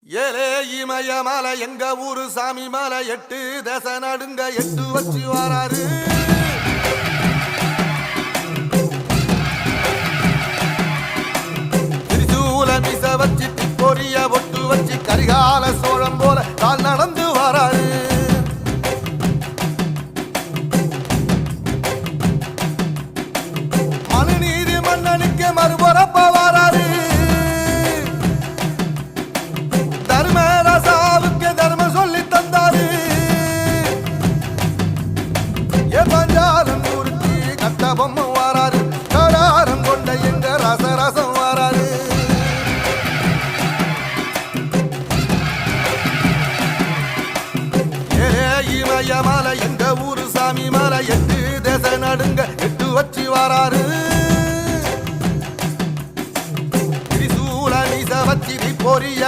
ஏலே இமய மலை எங்க ஊரு சாமி மலை 8 தேச நடுங்க 8 வச்சு வராரு. திரிசூல மிச வச்சு பொரிய ஒட்டு வச்சு கரிகால சோழம் போல கால் நடந்து வராரு. மனுநீதி மன்னனுக்கு மறுபரப்ப வராரு. தர்மராசாவுக்கு தர்மம் சொல்லி தந்தாரு. பஞ்சாலம் குறிச்சி கட்டபொம்ம வாராரு. கடாரம் கொண்ட எங்க ரசரசம் வாராரு. இமய மலை எங்க ஊரு சாமி மலை 8 தேச நடுங்க 8 வச்சு வாராரு. திரிசூல மீச வச்சி பொரிய